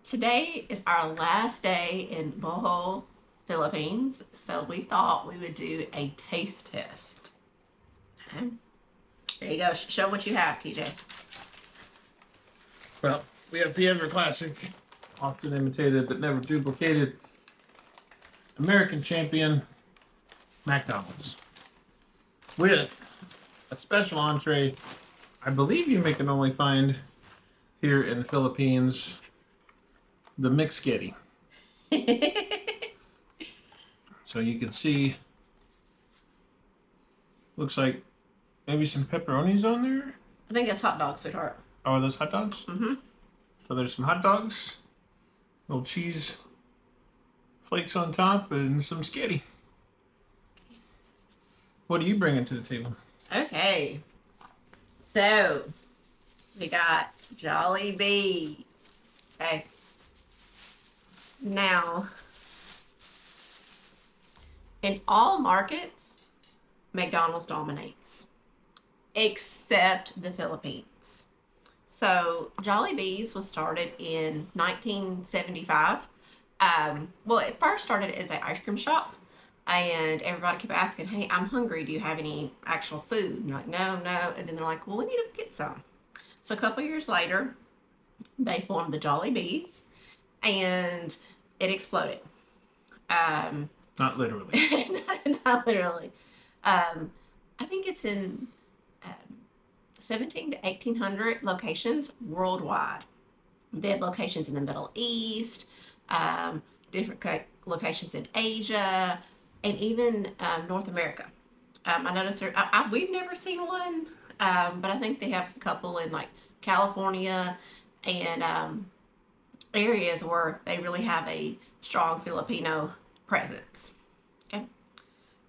Today is our last day in Bohol, Philippines, so we thought we would do a taste test. Okay. There you go. Show them what you have, TJ. Well, we have the ever classic, often imitated but never duplicated, American champion McDonald's. With a special entree, I believe you can only find here in the Philippines, the McSpaghetti. So you can see, looks like maybe some pepperonis on there. I think that's hot dogs, sweetheart. Oh, are those hot dogs? Mm-hmm. So there's some hot dogs, little cheese flakes on top, and some sketty. What are you bringing to the table? Okay. So, we got Jollibee's. Okay. Now, in all markets, McDonald's dominates, except the Philippines. So, Jollibee's was started in 1975. Well, it first started as an ice cream shop, and everybody kept asking, "Hey, I'm hungry. Do you have any actual food?" And you're like, "No, no." And then they're like, "Well, we need to get some." So, a couple years later, they formed the Jollibee's, and it exploded. Not literally. Not literally. I think it's in 17 to 1800 locations worldwide. They have locations in the Middle East, different locations in Asia, and even North America. I noticed we've never seen one, but I think they have a couple in like California and areas where they really have a strong Filipino presence. Okay,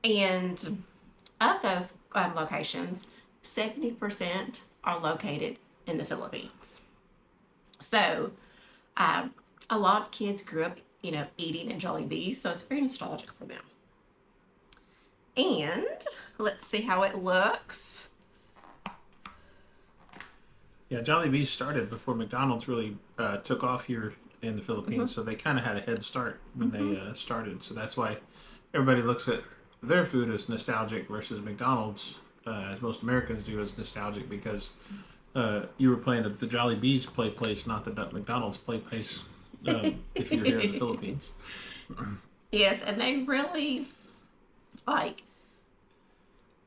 and of those locations, 70% are located in the Philippines. So, a lot of kids grew up, eating at Jollibee, so it's very nostalgic for them. And let's see how it looks. Yeah, Jollibee started before McDonald's really took off here in the Philippines, so they kind of had a head start when they started. So that's why everybody looks at their food as nostalgic versus McDonald's, as most Americans do, as nostalgic because you were playing at the Jollibee's play place, not the McDonald's play place, if you're here in the Philippines. Yes, and they really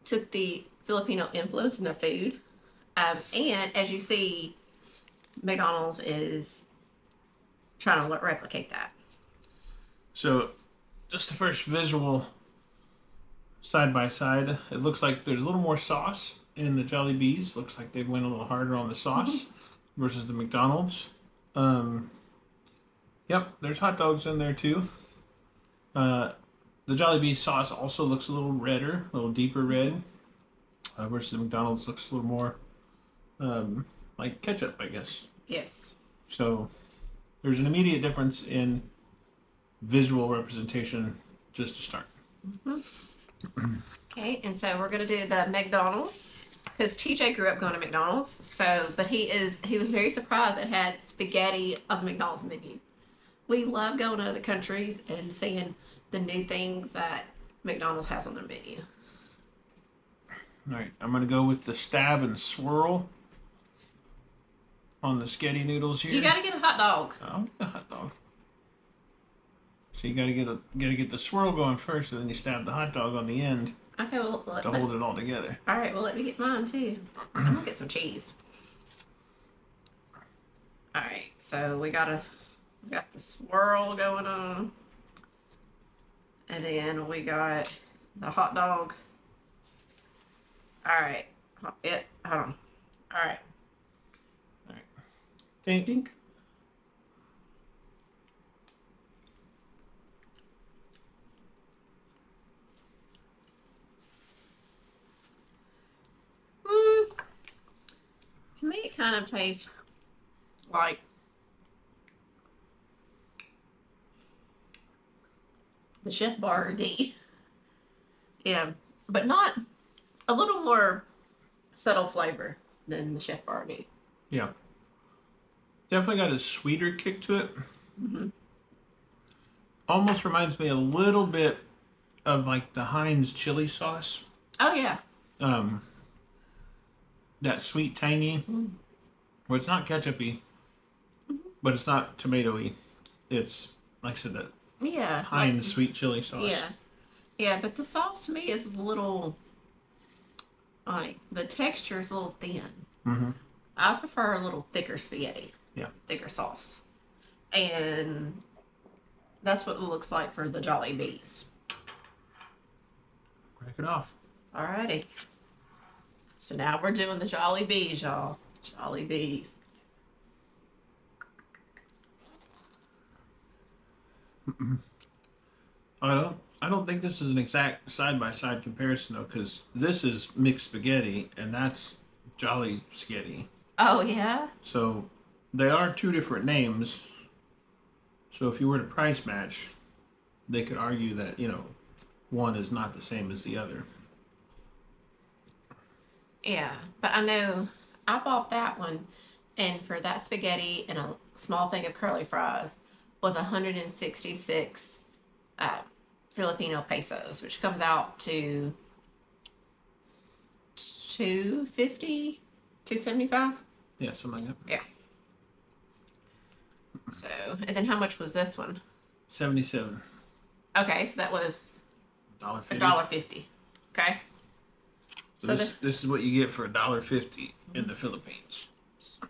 took the Filipino influence in their food. And as you see, McDonald's is trying to replicate that. So, just the first visual side by side, it looks like there's a little more sauce in the Jollibee's. Looks like they went a little harder on the sauce versus the McDonald's. Yep, there's hot dogs in there too. The Jollibee sauce also looks a little redder, a little deeper red, versus the McDonald's looks a little more like ketchup, I guess. Yes. So there's an immediate difference in visual representation just to start. Okay, and so we're gonna do the McDonald's because TJ grew up going to McDonald's. So, but he was very surprised it had spaghetti on the McDonald's menu. We love going to other countries and seeing the new things that McDonald's has on their menu. All right, I'm gonna go with the stab and swirl on the sketty noodles here. You gotta get a hot dog. I'll get a hot dog. So you gotta get the swirl going first, and then you stab the hot dog on the end. Okay, well, to hold it all together. All right, well, let me get mine too. I'm gonna get some cheese. All right, so we got the swirl going on, and then we got the hot dog. All right, hold on. All right. Dink dink. To me, it kind of tastes like the Chef Boyardee. Yeah, but not a little more subtle flavor than the Chef Boyardee. Yeah. Definitely got a sweeter kick to it Mm-hmm. Almost reminds me a little bit of like the Heinz chili sauce. Oh yeah. Um, that sweet tangy, Mm-hmm. where it's not ketchupy, but it's not tomatoey. It's like I said, that Yeah. Heinz sweet chili sauce. Yeah. Yeah, but the sauce to me is a little, like, the texture is a little thin. Mm-hmm. I prefer a little thicker spaghetti. Yeah. Thicker sauce. And that's what it looks like for the Jollibees. Crack it off. Alrighty. So now we're doing the Jollibees, y'all. Jollibees. I don't think this is an exact side by side comparison though, because this is McSpaghetti and that's Jolly Spaghetti. Oh yeah? So they are two different names. So if you were to price match, they could argue that, you know, one is not the same as the other. Yeah. But I know I bought that one, and for that spaghetti and a small thing of curly fries was 166 Filipino pesos, which comes out to 250, 275. Yeah, something like that. Yeah. So, and then how much was this one? 77. Okay, so that was $1.50. $1.50. Okay. So this is what you get for $1.50 in the Philippines. All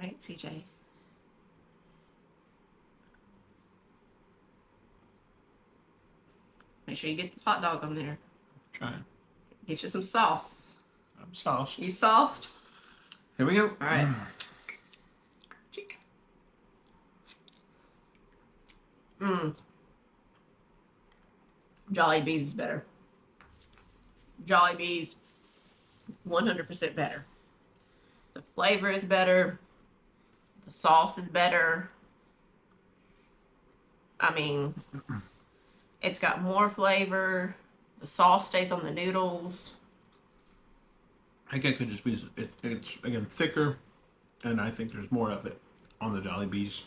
right, CJ. Make sure you get the hot dog on there. Trying. Get you some sauce. I'm sauced. You sauced? Here we go. All right. Mmm. Jollibees is better. Jollibees, 100% better. The flavor is better. The sauce is better. I mean, it's got more flavor. The sauce stays on the noodles. I think it could just be, it's again thicker, and I think there's more of it on the Jollibees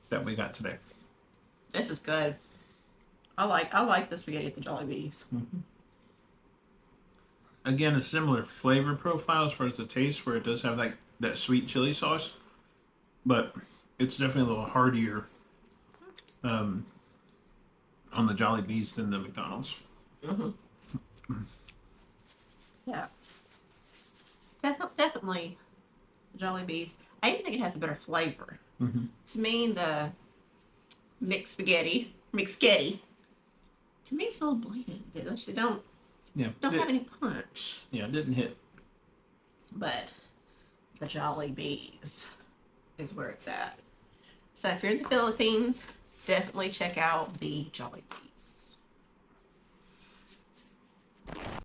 that we got today. This is good. I like the spaghetti at the Jollibees. Mm-hmm. Again, a similar flavor profile as far as the taste, where it does have like that sweet chili sauce, but it's definitely a little heartier on the Jollibees than the McDonald's. Mm-hmm. Yeah. Definitely Jollibees. I even think it has a better flavor. Mm-hmm. To me, the McSpaghetti, to me it's a little bland. They don't have any punch. Yeah, it didn't hit. But the Jollibees is where it's at. So if you're in the Philippines, definitely check out the Jollibee.